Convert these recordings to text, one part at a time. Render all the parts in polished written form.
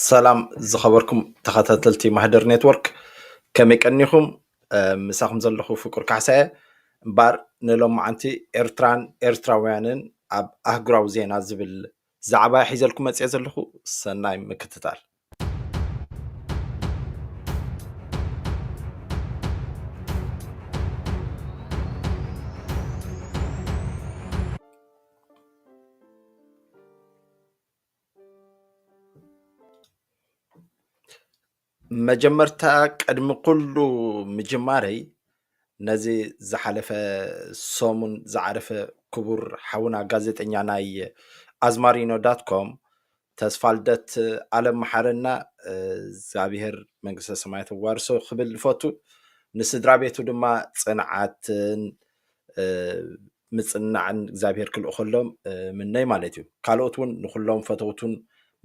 ሰላም ዝኸበርኩም ተኸታተልቲ ማህደር ኔትወርክ ከመይ ቀኒኹም ምሳኹም ዘለኹ ፍቁር ካሕሳየ እምበር ንሎማዓንቲ ኤርትራን ኤርትራውያንን ኣብ ኣህጉራዊ ዜና ዝብል ዛዕባ ሒዘልኩም መፅአ ዘለኹ ሰናይ ምክትታል። መጀመርታ ቅድሚ ኩሉ ምጅማረይ ነዚ ዝሓለፈ ሰሙን ዝዓረፈ ክቡር ሓውና ጋዜጠኛ ናይ ኣዝማሪኖ ዳትኮም ተስፋ ልደት ዓለም መሓረና እግዚኣብሔር መንግስተ ሰማያት ዋርሶ ክብል ፈቱ ንስድራ ቤቱ ድማ ፅንዓትን ምፅናዕን እግዚኣብሔር ክልእ ከሎም ምነይ ማለት እዩ። ካልኦት እውን ንኩሎም ፈተውቱን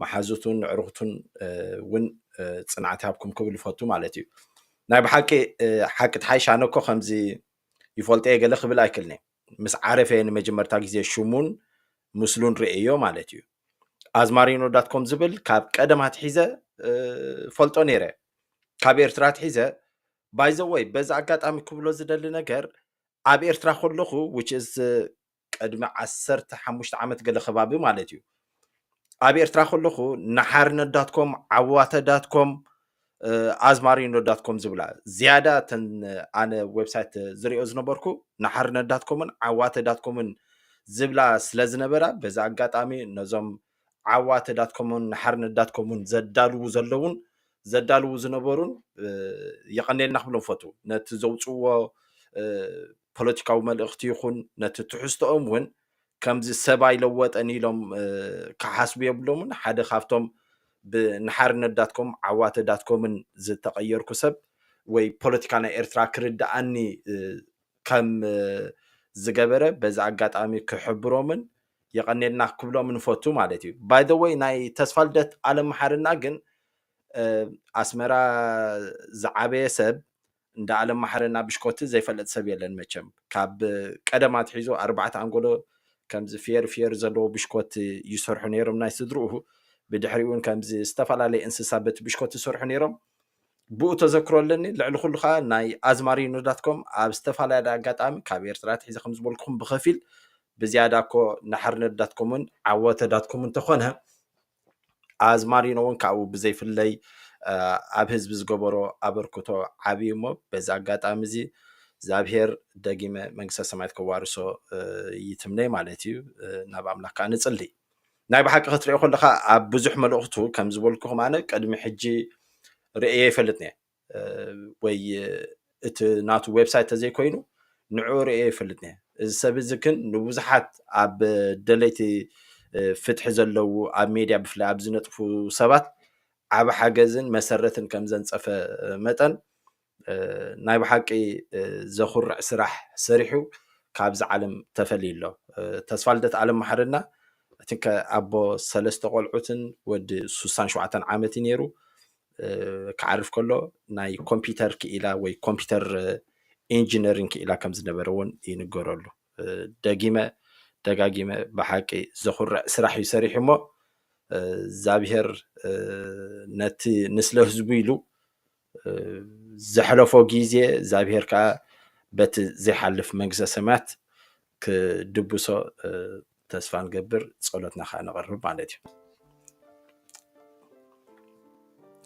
መሓዙቱን ዕሩኽቱን እውን ፅንዓት ሃብኩም ክብል ፈቱ ማለት እዩ። ናይ ብሓቂ ሓቂ ተሓይሽ ኣነ እኮ ከምዚ ይፈልጦ ገለ ክብል ኣይክልኒ ምስ ዓረፈ ንመጀመርታ ግዜ ሽሙን ምስሉን ርእዮ ማለት እዩ። ኣዝማሪኖ ዳትኮም ዝብል ካብ ቀደም ኣትሒዘ ፈልጦ ነይረ ካብ ኤርትራ ኣትሒዘ ባይዘወይ በዚ ኣጋጣሚ ክብሎ ዝደሊ ነገር ኣብ ኤርትራ ከለኹ which is ቅድሚ 15 ዓመት ገለ ከባቢ ማለት እዩ። ኣብ ኤርትራ ከለኹ ናሓርነት ዳትኮም ዓዋተ ዳትኮም ኣዝማሪኖ ዳትኮም ዝብላ ዝያዳ ተን ኣነ ዌብሳይት ዝሪኦ ዝነበርኩ ናሓርነት ዳትኮምን ዓዋተ ዳትኮምን ዝብላ ስለ ዝነበራ በዚ ኣጋጣሚ ነዞም ዓዋተ ዳትኮምን ናሓርነት ዳትኮምን ዘዳልው ዘለውን ዘዳልው ዝነበሩን የቀኒልና ክብሎም ፈቱ ነቲ ዘውፅዎ ፖለቲካዊ መልእኽቲ ይኹን ነቲ ትሕዝቶኦም እውን ከምዚ ሰብኣይ ለወጠን ኢሎም ክሓስቡ የብሎምን ሓደ ካብቶም ብናሓርነት ዳትኮም ዓዋተ ዳትኮምን ዝተቀየርኩ ሰብ ወይ ፖለቲካ ናይ ኤርትራ ክርዳኣኒ ከም ዝገበረ በዚ ኣጋጣሚ ክሕብሮምን የቀኒልና ክብሎም ንፈቱ ማለት እዩ። ባይ ዘ ወይ ናይ ተስፋ ልደት ዓለም መሓርና ግን ኣስመራ ዝዓበየ ሰብ እንዳ ዓለም መሓርና ብሽኮቲ ዘይፈለጥ ሰብ የለን መቸም ካብ ቀደም ኣትሒዙ 4 ኣንጎሎ ከምዚ ፊየር ዘለዎ ብሽኮት ይሰርሑ ነይሮም ናይ ስድርኡ ብድሕሪኡን ከምዚ ዝተፈላለየ እንስሳ በቲ ብሽኮት ይሰርሑ ነይሮም ብኡ ተዘክረለኒ ልዕሊ ኩሉ ከዓ ናይ ኣዝማሪኖ ዳትኮም ኣብ ዝተፈላለየ ኣጋጣሚ ካብ ኤርትራ ትሒዘ ከም ዝበልኩኹም ብኸፊል ብዝያዳ እኮ ናሓርነት ዳትኮምን ዓወተ ዳትኮምን ተኾነ ኣዝማሪኖ እውን ካብኡ ብዘይፍለይ ኣብ ህዝቢ ዝገበሮ ኣበርክቶ ዓብይ እሞ በዚ ኣጋጣሚ እዚ እግዚኣብሔር ደጊመ መንግስተ ሰማያት ከዋርሶ ይትምነይ ማለት እዩ። ናብ ኣምላክካ ንፅሊ ናይ ብሓቂ ክትሪኦ ከለካ ኣብ ብዙሕ መልእኽቱ ከም ዝበልኩኹም ኣነ ቅድሚ ሕጂ ርእየ ይፈልጥኒ ወይ እቲ ናቱ ዌብሳይት ተዘይኮይኑ ንዑ ርእየ ይፈልጥኒ እዚ ሰብ እዚ ግን ንብዙሓት ኣብ ደለይቲ ፍትሒ ዘለዉ ኣብ ሜድያ ብፍላይ ኣብ ዝነጥፉ ሰባት ዓብ ሓገዝን መሰረትን ከም ዘንፀፈ መጠን ናይ ብሓቂ ዘኹርዕ ስራሕ ሰሪሑ ካብዚ ዓለም ተፈልይሎ ተስፋ ልደት ዓለም መሓርና እቲከ ኣቦ 3 ቆልዑትን ወዲ 67 ዓመት ነይሩ ክዓርፍ ከሎ ናይ ኮምፒተር ክኢላ ወይ ኮምፒተር ኢንጂነሪንግ ክኢላ ከም ዝነበረ እውን ይንገረሉ ደጋጊመ ብሓቂ ዘኹርዕ ስራሕ ይሰሪሕ እሞ እግዚኣብሔር ነቲ ንስለ ህዝቡ ኢሉ ዘሕለፎ ግዜ እግዚኣብሔር ከዓ በቲ ዘይሓልፍ መንግስተ ሰማያት ክድብሶ ተስፋ ንገብር ፀሎትና ከዓ ነቕርብ ማለት እዩ።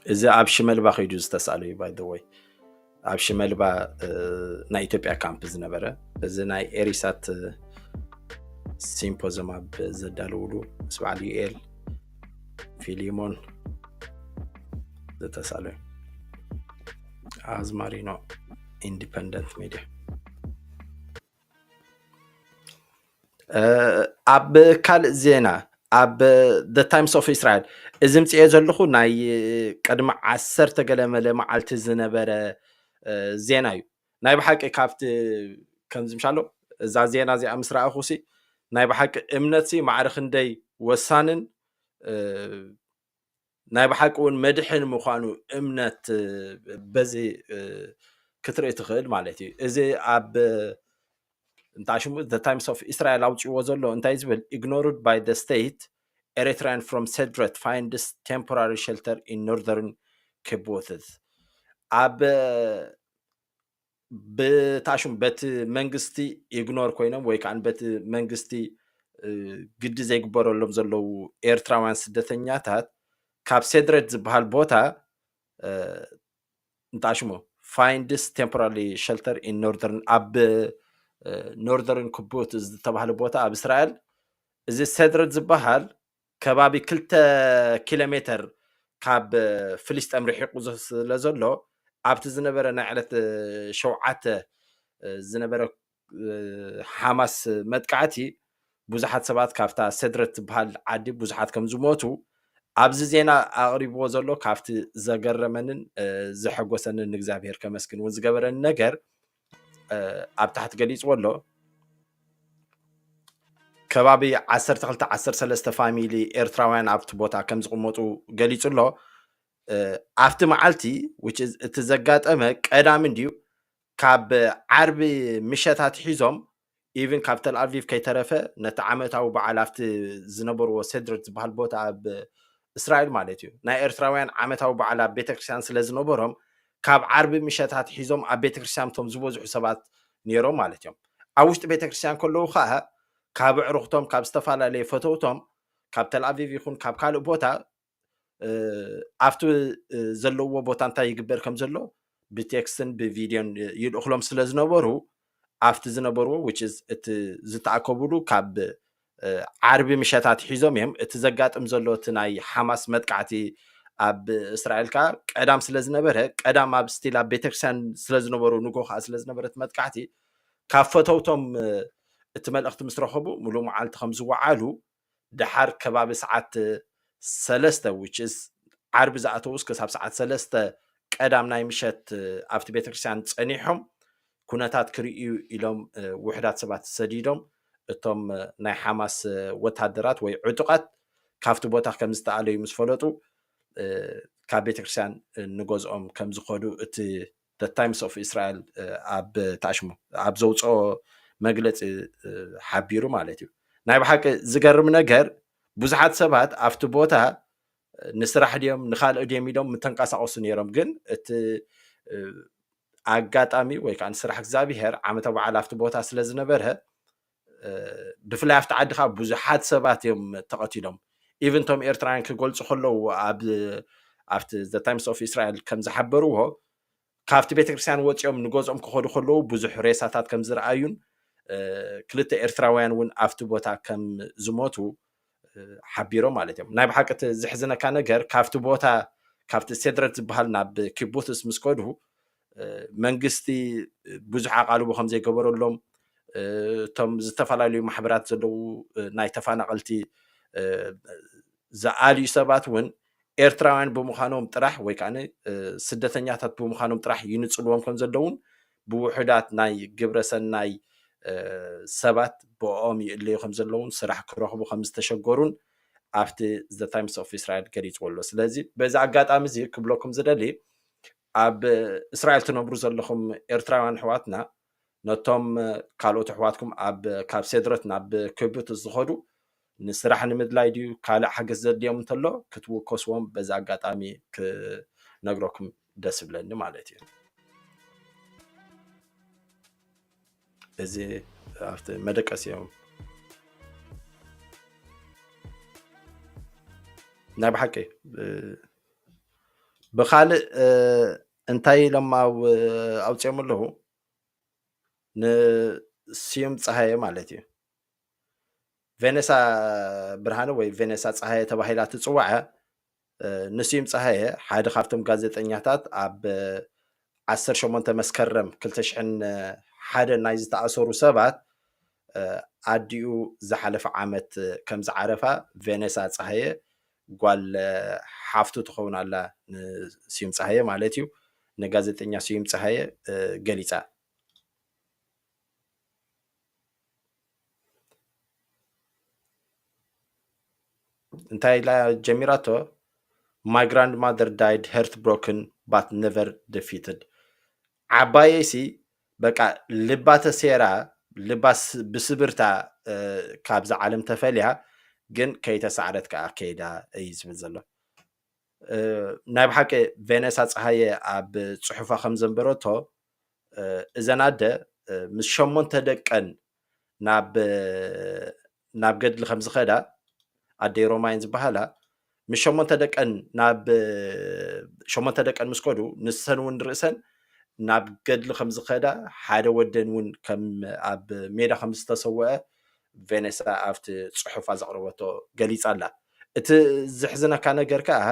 እዚ ኣብ ሽመልባ ከይዱ ዝተሳእለ እዩ ባይ ዘ ወይ ኣብ ሽመልባ ናይ ኢትዮጵያ ካምፕ ዝነበረ እዚ ናይ ኤሪሳት ሲምፖዚየም ኣብ ዘዳልውሉ ምስ በዓል ዩኤል ፊሊሞን ዝተሳእለ እዩ። ኣዝማሪኖ ኢንዲፐንደንት ሚድያ ኣብ ካልእ ዜና ኣብ the times of Israel እዚ ምፅአ ዘለኹ ናይ ቅድሚ 10 ገለመለ መዓልቲ ዝነበረ ዜና እዩ። ናይ ብሓቂ ካብቲ ከምዚ ምሻሎ እዛ ዜና እዚኣ ምስ ረኣኹሲ ናይ ብሓቂ እምነት ማዕረ ክንደይ ወሳንን ናይ ብሓቂ እውን መድሕን ምዃኑ እምነት በዚ ክትርኢ ትኽእል ማለት እዩ። እዚ ኣብ እንታይ ሽሙ the times of Israel ኣውፅዎ ዘሎ እንታይ ዝብል ignored by the state Eritrean from Cedrat finds temporary shelter in northern Kibbutz. بتعشم بت منجستي إغنور كوينم ويكان بت منجستي قد زي قبرو لهم زلو إيرتراوان سدتنياتات كاب سيدرت زبهال بوتا نتعشمو find this temporary shelter in northern northern Kibbutz تبهال بوتا إسرائيل إذا سيدرت زبهال كبابي كلتا كيلومتر كاب فلسطين رحيق لزلو ኣብቲ ዝነበረ ናይ ዕለት ሸውዓተ ዝነበረ ሓማስ መጥቃዕቲ ብዙሓት ሰባት ካብታ ሰድረት ትበሃል ዓዲ ብዙሓት ከም ዝሞቱ ኣብዚ ዜና ኣቕሪብዎ ዘሎ ካብቲ ዘገረመንን ዘሐጎሰንን ንእግዚኣብሔር ከመስግን እውን ዝገበረኒ ነገር ኣብ ታሕቲ ገሊፅዎ ኣሎ ከባቢ 12 13 ፋሚሊ ኤርትራውያን ኣብቲ ቦታ ከም ዝቕመጡ ገሊፁ ኣሎ ኣብቲ መዓልቲ እቲ ዘጋጠመ ቀዳም እንድዩ ካብ ዓርቢ ምሸታት ሒዞም ኢቭን ካብ ተልኣቪቭ ከይተረፈ ነቲ ዓመታዊ በዓል ኣብቲ ዝነበርዎ ሴድረት ዝበሃል ቦታ ኣብ እስራኤል ማለት እዩ ናይ ኤርትራውያን ዓመታዊ በዓል ኣብ ቤተክርስትያን ስለ ዝነበሮም ካብ ዓርቢ ምሸታት ሒዞም ኣብ ቤተክርስትያን ቶም ዝበዝሑ ሰባት ነይሮም ማለት እዮም ኣብ ውሽጢ ቤተክርስትያን ከለዉ ከዓ ካብ ዕሩኽቶም ካብ ዝተፈላለየ ፈተውቶም ካብ ተልኣቪቭ ይኹን ካብ ካልእ ቦታ ኣብቲ ዘለዎ ቦታ እንታይ ይግበር ከም ዘሎ ብቴክስትን ብቪድዮን ይልእኽሎም ስለ ዝነበሩ ኣብቲ ዝነበርዎ which is እቲ ዝተኣከብሉ ካብ ዓርቢ ምሸታት ሒዞም እዮም እቲ ዘጋጥም ዘሎ እቲ ናይ ሓማስ መጥቃዕቲ ኣብ እስራኤል ከዓ ቀዳም ስለ ዝነበረ ቀዳም ኣብ ስቲል ኣብ ቤተክርስትያን ስለ ዝነበሩ ንጎ ከዓ ስለ ዝነበረት መጥቃዕቲ ካብ ፈተውቶም እቲ መልእኽቲ ምስ ረኸቡ ሙሉእ መዓልቲ ከም ዝወዓሉ ድሓር ከባቢ ሰዓት 3 which is ዓርቢ ዝኣተውስ ክሳብ ሰዓት 3 ቀዳም ናይ ምሸት ኣብቲ ቤተክርስትያን ፀኒሖም ኩነታት ክርእዩ ኢሎም ውሕዳት ሰባት ሰዲዶም እቶም ናይ ሓማስ ወታደራት ወይ ዕጡቃት ካብቲ ቦታ ከም ዝተኣለዩ ምስ ፈለጡ ካብ ቤተክርስትያን ንገዝኦም ከም ዝኸዱ እቲ the times of Israel ኣብ ታሽሙ ኣብ ዘውፅኦ መግለፂ ሓቢሩ ማለት እዩ ናይ ብሓቂ ዝገርም ነገር ብዙሓት ሰባት ኣብቲ ቦታ ንስራሕ ድዮም ንኻልእ ድዮም ኢሎም ምተንቀሳቐሱ ነይሮም ግን እቲ ኣጋጣሚ ወይ ከዓ ንስራሕ እግዚኣብሔር ዓመተ በዓል ኣብቲ ቦታ ስለ ዝነበረ ብፍላይ ኣብቲ ዓዲ ከዓ ብዙሓት ሰባት እዮም ተቐቲሎም ኢቨን ቶም ኤርትራውያን ክገልፁ ከለዉ ኣብቲ the times of Israel ከም ዝሓበርዎ ካብቲ ቤተክርስትያን ወፂኦም ንገዝኦም ክኸዱ ከለዉ ብዙሕ ሬሳታት ከም ዝረኣዩን ክልተ ኤርትራውያን እውን ኣብቲ ቦታ ከም ዝሞቱ ሓቢሮም ማለት እዮም ናይ ብሓቂ ዝሕዝነካ ነገር ካብቲ ቦታ ካብቲ ሴድረት ዝበሃል ናብ ኪቡትስ ምስ ከዱ መንግስቲ ብዙሕ ኣቓልቦ ከም ዘይገበረሎም እቶም ዝተፈላለዩ ማሕበራት ዘለዉ ናይ ተፈናቐልቲ ዝኣልዩ ሰባት እውን ኤርትራውያን ብምዃኖም ጥራሕ ወይ ከዓ ስደተኛታት ብምዃኖም ጥራሕ ይንፅልዎም ከም ዘለውን ብውሕዳት ናይ ግብረሰናይ ሰባት ብኦም ይእለዩ ከም ዘለውን ስራሕ ክረኽቡ ከም ዝተሸገሩን ኣብቲ the times of Israel ገሊፅዎ ኣሎ ስለዚ በዚ ኣጋጣሚ እዚ ክብለኩም ዝደሊ ኣብ እስራኤል ትነብሩ ዘለኹም ኤርትራውያን ኣሕዋትና ነቶም ካልኦት ኣሕዋትኩም ካብ ሴድረት ናብ ኪቡትስ ዝኸዱ ንስራሕ ንምድላይ ድዩ ካልእ ሓገዝ ዘድልዮም እንተሎ ክትውከስዎም በዚ ኣጋጣሚ ክነግረኩም ደስ ይብለኒ ማለት እዩ እዚ ኣብቲ መደቀሲ እዮም ናይ ብሓቂ ብኻልእ እንታይ ኢሎም ኣውፅኦም ኣለዉ ንስዩም ፀሃየ ማለት እዩ ቬኔሳ ብርሃነ ወይ ቬኔሳ ፀሃየ ተባሂላ ትፅዋዐ ንስዩም ፀሃየ ሓደ ካብቶም ጋዜጠኛታት ኣብ 18 መስከረም 2001 ናይ ዝተኣሰሩ ሰባት ኣዲኡ ዝሓለፈ ዓመት ከም ዝዓረፋ ቬኔሳ ፀሃየ ጓል ሓፍቱ ትኸውን ኣላ ንስዩም ፀሃየ ማለት እዩ ንጋዜጠኛ ስዩም ፀሃየ ገሊፃ እንታይ ኢላ ጀሚራቶ my grandmother died heartbroken but never defeated ዓባየሲ በቃ ልባ ተሴራ ልባ ብስብርታ ካብዛ ዓለም ተፈልያ ግን ከይተሳዕረት ከዓ ከይዳ እዩ ዝብል ዘሎ ናይ ብሓቂ ቬነሳ ፀሃየ ኣብ ፅሑፋ ከም ዘንበረቶ እዘን ኣደ ምስ 8 ደቀን ናብ ገድሊ ከም ዝኸዳ ኣደይ ሮማይን ዝበሃላ ምስ 8 ደቀን ናብ 8 ደቀን ምስ ከዱ ንሰን እውን ርእሰን ናብ ገድሊ ከም ዝኸዳ ሓደ ወደን እውን ከም ኣብ ሜዳ ከም ዝተሰውአ ቬነሳ ኣብቲ ፅሑፋ ዘቕርበቶ ገሊፃ ኣላ እቲ ዝሕዝነካ ነገር ከዓ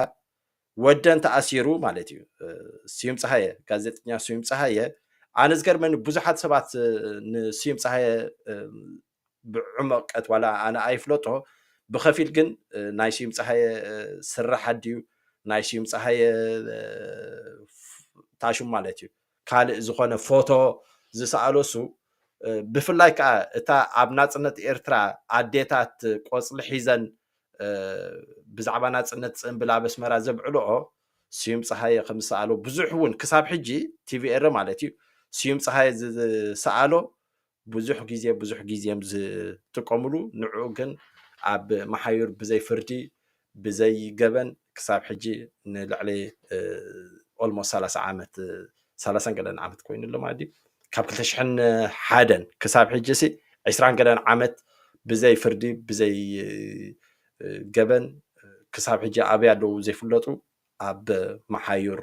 ወደን ተኣሲሩ ማለት እዩ ስዩም ፀሃየ ጋዜጠኛ ስዩም ፀሃየ ኣነ ዝገርመኒ ብዙሓት ሰባት ንስዩም ፀሃየ ብዕመቀት ዋላ ኣነ ኣይፍለጦ ብኸፊል ግን ናይ ስዩም ፀሃየ ስራሕ ድዩ ናይ ስዩም ፀሃየ ታሹም ማለት እዩ ካልእ ዝኾነ ፎቶ ዝሰኣሎሱ ብፍላይ ከዓ እታ ኣብ ናፅነት ኤርትራ ኣዴታት ቆፅሊ ሒዘን ብዛዕባ ናፅነት ፅንብል ኣብ ኣስመራ ዘብዕልኦ ስዩም ፀሃየ ከም ዝሰኣሎ ብዙሕ እውን ክሳብ ሕጂ ቲቪኤር ማለት እዩ ስዩም ፀሃየ ዝሰኣሎ ብዙሕ ግዜ ዝጥቀምሉ ንዕኡ ግን ኣብ መሓዩር ብዘይ ፍርዲ ብዘይ ገበን ክሳብ ሕጂ ንልዕሊ ኦልሞስት 30 ዓመት 30 ገለን ዓመት ኮይኑ ኣሎ ማለት ካብ 2001 ክሳብ ሕጂ 20 ገለን ዓመት ብዘይ ፍርዲ ብዘይ ገበን ክሳብ ሕጂ ኣበይ ኣለዉ ዘይፍለጡ ኣብ መሓዩር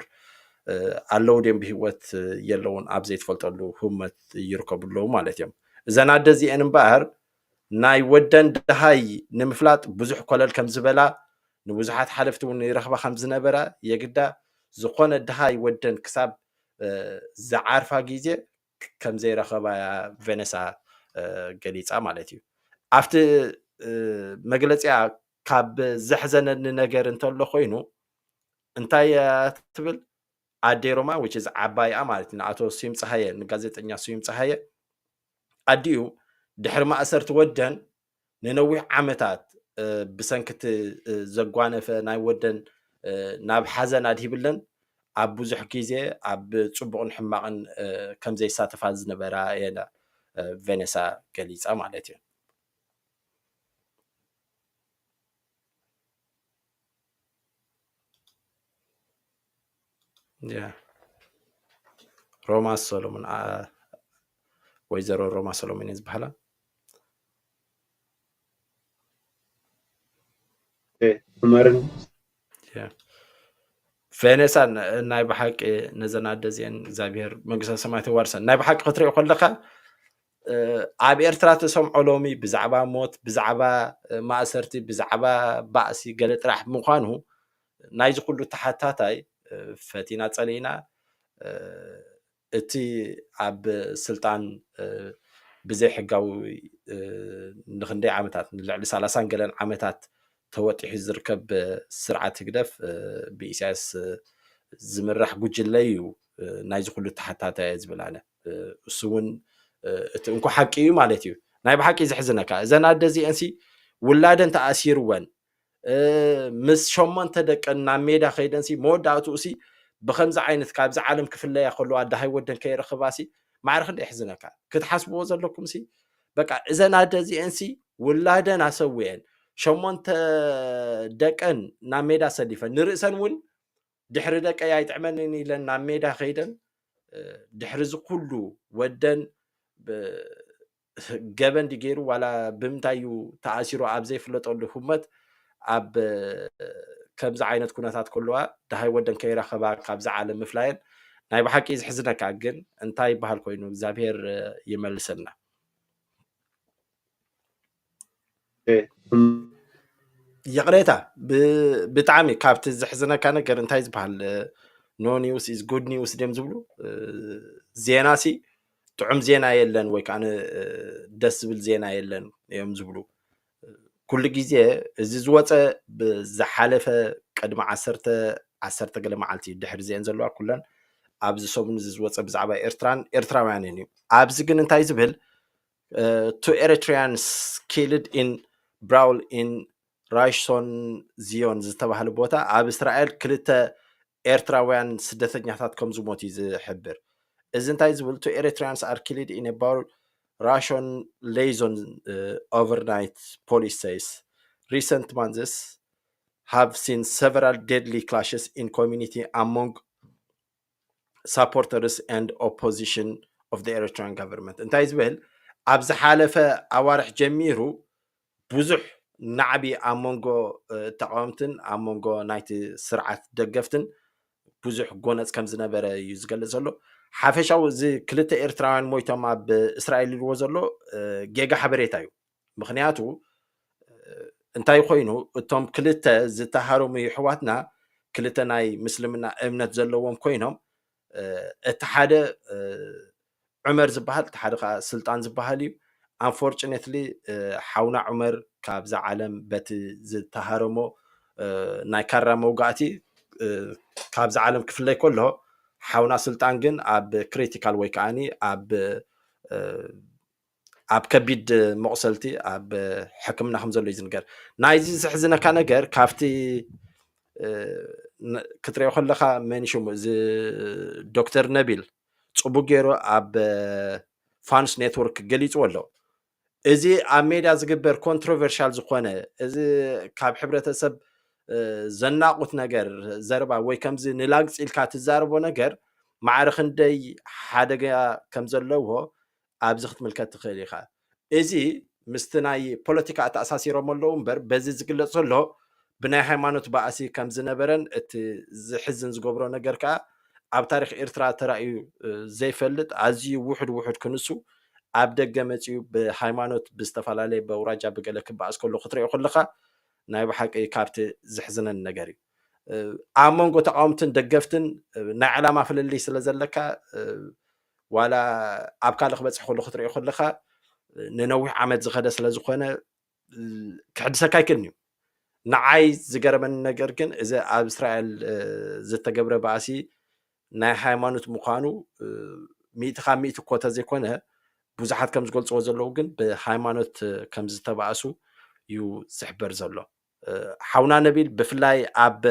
ኣለዉ ድዮም ብሂወት የለውን ኣብ ዘይትፈልጠሉ ህመት ይርከብሉ ማለት እዮም እዘን ኣደ እዚአን እምበኣር ናይ ወደን ድሃይ ንምፍላጥ ብዙሕ ኮለል ከም ዝበላ ንብዙሓት ሓለፍቲ እውን ይረኽባ ከም ዝነበራ የግዳ ዝኾነ ድሃይ ወደን ክሳብ ዝዓርፋ ግዜ ከም ዘይረኸባ ቬነሳ ገሊፃ ማለት እዩ ኣብቲ መግለፂያ ካብ ዘሕዘነኒ ነገር እንተሎ ኮይኑ እንታይ ትብል ኣዴይ ሮማ which is ዓባይኣ ማለት ንኣቶ ስዩም ፀሃየ ንጋዜጠኛ ስዩም ፀሃየ ኣዲኡ ድሕሪ ማእሰርቲ ወደን ንነዊሕ ዓመታት ብሰንኪቲ ዘጓነፈ ናይ ወደን ናብ ሓዘን ኣድሂብለን ኣብ ብዙሕ ግዜ ኣብ ፅቡቕን ሕማቕን ከም ዘይሳተፋ ዝነበራ የላ ቬነሳ ገሊፃ ማለት እዩ ሮማ ሰሎሞን ወይዘሮ ሮማ ሰሎሞን ዝበሃላ ቬነሳ ናይ ብሓቂ ነዘን ኣደ እዚአን እግዚኣብሔር መንግስተ ሰማያት ይዋርሰን ናይ ብሓቂ ክትሪኦ ከለካ ኣብ ኤርትራ ተሰምዖ ሎሚ ብዛዕባ ሞት ብዛዕባ ማእሰርቲ ብዛዕባ ባእሲ ገለ ጥራሕ ምዃኑ ናይዚ ኩሉ ተሓታታይ ፈቲና ፀሊና እቲ ኣብ ስልጣን ብዘይ ሕጋዊ ንክንደይ ዓመታት ንልዕሊ 30 ገለን ዓመታት ተወጢሑ ዝርከብ ስርዓት ህግደፍ ብኢሳያስ ዝምራሕ ጉጅለ እዩ ናይዚ ኩሉ ተሓታታይ ዝብል ኣነ እሱ እውን እቲ እንኳ ሓቂ እዩ ማለት እዩ ናይ ብሓቂ ዝሕዝነካ እዘን ኣደ እዚአንሲ ውላደን ተኣሲርወን ምስ 8 ደቀን ናብ ሜዳ ከይደንሲ መወዳእትኡ ብከምዚ ዓይነት ካብዚ ዓለም ክፍለያ ከለዋ ዳሃይ ወደን ከይረኽባሲ ማዕረ ክንደይ ይሕዝነካ ክትሓስብዎ ዘለኩም በቃ እዘን ኣደ እዚአንሲ ውላደን ኣሰዊአን 8 ደቀን ናብ ሜዳ ሰሊፈን ንርእሰን እውን ድሕሪ ደቀይ ኣይጥዕመንን ኢለን ናብ ሜዳ ከይደን ድሕሪ ዝኩሉ ወደን ገበን ዲገይሩ ዋላ ብምንታይ እዩ ተኣሲሩ ኣብ ዘይፍለጠሉ ህመት ኣብ ከምዚ ዓይነት ኩነታት ከለዋ ዳሃይ ወደን ከይረኸባ ካብዚ ዓለም ምፍላየን ናይ ብሓቂ ዝሕዝነካ ግን እንታይ ይበሃል ኮይኑ እግዚኣብሔር ይመልሰና የቕሬታ ብጣዕሚ ካብቲ ዝሕዝነካ ነገር እንታይ ዝበሃል ኖ ኒውስ ኢዝ ጉድ ኒውስ ድም ዝብሉ ዜናሲ ጥዑም ዜና የለን ወይ ከዓ ደስ ዝብል ዜና የለን እዮም ዝብሉ ኩሉ ግዜ እዚ ዝወፀ ብዝሓለፈ ቅድሚ 10 ገለ መዓልቲ ድሕሪ ዜን ዘለዋ ኩለን ኣብዚ ሰሙን ዝወፀ ብዛዕባ ኤርትራውያንን እዩ ኣብዚ ግን እንታይ ዝብል two Eritreans killed in brawl in ራይሶን ዚዮን ዝተባሃለ ቦታ ኣብ እስራኤል ክልተ ኤርትራውያን ስደተኛታት ከም ዝሞቱ ዝሕብር እዚ እንታይ ዝብል two Eritreans are killed in a brawl Russian liaison overnight police says recent months have seen several deadly clashes in community among supporters and opposition of the Eritrean government. እንታይ ዝብል ኣብ ዝሓለፈ ኣዋርሕ ጀሚሩ ብዙሕ ናዕቢ ኣብ መንጎ ተቃወምትን ኣብ መንጎ ናይቲ ስርዓት ደገፍትን ብዙሕ ጎነፅ ከም ዝነበረ እዩ ዝገልጽ ዘሎ ሓፈሻው እዚ ክልተ ኤርትራውያን ሞይቶም ኣብ እስራኤል ኢልዎ ዘሎ ጌጋ ሓበሬታ እዩ ምክንያቱ እንታይ ኮይኑ እቶም ክልተ ዝተሃረሙ ይሕዋትና ክልተ ናይ ምስልምና እምነት ዘለዎም ኮይኖም እቲ ሓደ ዑመር ዝበሃል እቲ ሓደ ከዓ ስልጣን ዝበሃል እዩ unfortunately ሓውና ዑመር ካብዛ ዓለም በቲ ዝተሃረሞ ናይ ካራ መውጋእቲ ካብዛ ዓለም ክፍለይ ከሎ ሓውና ስልጣን ግን ኣብ ክሪቲካል ወይ ከዓኒ ኣብ ከቢድ መቁሰልቲ ኣብ ሕክምና ከም ዘሎ እዩ ዝንገር ናይዚ ዝሕዝነካ ነገር ካብቲ ክትሪኦ ከለካ መን ሽሙ እዚ ዶክተር ነቢል ፅቡቅ ገይሩ ኣብ ፋንስ ኔትወርክ ገሊፅዎ ኣሎ እዚ ኣብ ሜድያ ዝግበር ኮንትሮቨርሻል ዝኾነ እዚ ካብ ሕብረተሰብ ዘናቁት ነገር ዘረባ ወይ ከምዚ ንላግፅ ኢልካ ትዛረቦ ነገር ማዕረ ክንደይ ሓደጋ ከም ዘለዎ ኣብዚ ክትምልከት ትኽእል ኢኻ እዚ ምስቲ ናይ ፖለቲካ ተኣሳሲሮም ኣለዉ እምበር በዚ ዝግለጽ ዘሎ ብናይ ሃይማኖት ባእሲ ከም ዝነበረን እቲ ዝሕዝን ዝገብሮ ነገር ከዓ ኣብ ታሪክ ኤርትራ ተራእዩ ዘይፈልጥ ኣዝዩ ውሕድ ክንሱ ኣብ ደገ መፅኡ ብሃይማኖት ብዝተፈላለየ በውራጃ ብገለ ክበኣስ ከሎ ክትሪኦ ከለካ ናይ ብሓቂ ካብቲ ዝሕዝነን ነገር እዩ ኣብ መንጎ ተቃውምትን ደገፍትን ናይ ዕላማ ፍልልይ ስለ ዘለካ ዋላ ኣብ ካልእ ክበፅሕ ከሎ ክትሪኦ ከለካ ንነዊሕ ዓመት ዝኸደ ስለ ዝኾነ ክሕድሰካ ይክእል እዩ ንዓይ ዝገረመኒ ነገር ግን እዚ ኣብ እስራኤል ዝተገብረ ባእሲ ናይ ሃይማኖት ምዃኑ ሚእቲ ካብ ሚእቲ እኮ ተዘይኮነ ብዙሓት ከም ዝገልፅዎ ዘለዉ ግን ብሃይማኖት ከም ዝተባእሱ እዩ ዝሕበር ዘሎ ሓውና ነቢል ብፍላይ ኣብ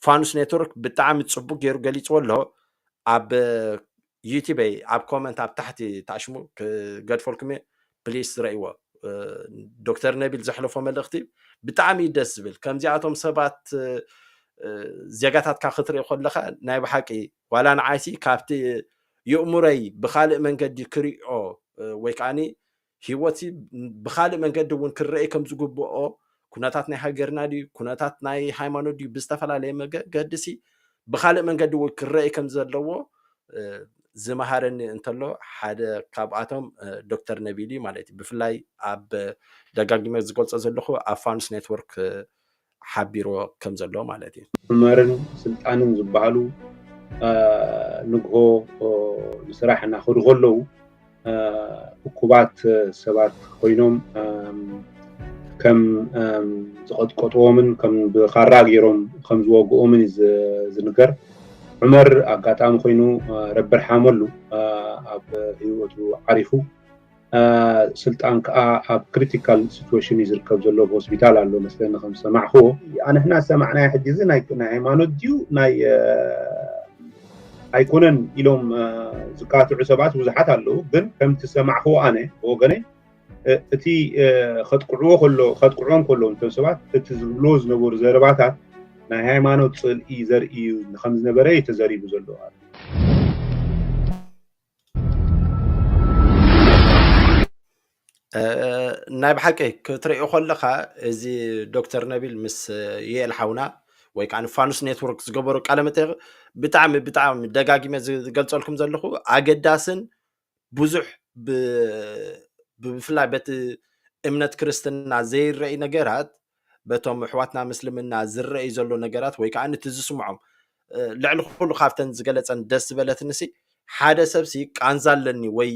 ፋኑስ ኔትወርክ ብጣዕሚ ፅቡቅ ገይሩ ገሊፅዎ ኣሎ ኣብ ዩቲዩብ ኣብ ኮመንት ኣብ ታሕቲ ታሽሙ ክገድፈልኩም ፕሊስ ረእይዎ ዶክተር ነቢል ዘሕለፎ መልእኽቲ ብጣዕሚ ደስ ዝብል ከምዚኣቶም ሰባት ዜጋታትካ ክትሪኦ ከለካ ናይ ብሓቂ ዋላ ንዓይሲ ካብቲ ይእሙረይ ብካልእ መንገዲ ክሪኦ ወይ ከዓኒ ሂወቲ ብካልእ መንገዲ እውን ክረአይ ከም ዝግብኦ ኩነታት ናይ ሃገርና ድዩ ኩነታት ናይ ሃይማኖት ድዩ ብዝተፈላለየ መገድሲ ብካልእ መንገዲ እውን ክረአይ ከም ዘለዎ ዝመሃረኒ እንተሎ ሓደ ካብኣቶም ዶክተር ነቢል ማለት እዩ ብፍላይ ኣብ ደጋጊመ ዝገልፆ ዘለኹ ኣብ ፋኑስ ኔትወርክ ሓቢሮ ከም ዘሎ ማለት እዩ ዑመርን ስልጣንን ዝበሃሉ ንግሆ ንስራሕ እናኸዱ ከለዉ እኩባት ሰባት ኮይኖም ከም ዝቐጥቀጥዎምን ከም ብካራ ገይሮም ከም ዝወግኦምን ዝንገር ዑመር ኣጋጣሚ ኮይኑ ረበር ሓመሉ ኣብ ህይወቱ ዓሪፉ ስልጣን ከዓ ኣብ ክሪቲካል ሲቹዌሽን ይዝርከብ ዘሎ ሆስፒታል ኣሎ መስለኒ ከም ሰማዕኽዎ ኣነሕና ሰማዕናይ ሕጂ እዚ ናይ ሃይማኖት ድዩ ናይ ኣይኮነን ኢሎም ዝካትዑ ሰባት ብዙሓት ኣለዉ ግን ከምቲ ሰማዕኽዎ ኣነ ወገነይ እቲ ከጥቅዕዎም ከለዉ እቶም ሰባት እቲ ዝብልዎ ዝነበሩ ዘረባታት ናይ ሃይማኖት ፅልኢ ዘርኢ ከም ዝነበረ ተዘሪቡ ዘሎ ናይ ብሓቂ ክትሪኦ ከለካ እዚ ዶክተር ነቢል ምስ የል ሓውና ወይ ከዓ ፋኑስ ኔትወርክ ዝገበሩ ቃለ መጠይቅ ብጣዕሚ ደጋጊመ ዝገልፀልኩም ዘለኹ ኣገዳስን ብዙሕ ብፍላይ በቲ እምነት ክርስትና ዘይረአይ ነገራት በቶም ኣሕዋትና ምስልምና ዝረአይ ዘሎ ነገራት ወይ ከዓ ነቲ ዝስምዖም ልዕሊ ኩሉ ካብተን ዝገለፀን ደስ ዝበለትንሲ ሓደ ሰብሲ ቃንዛ ኣለኒ ወይ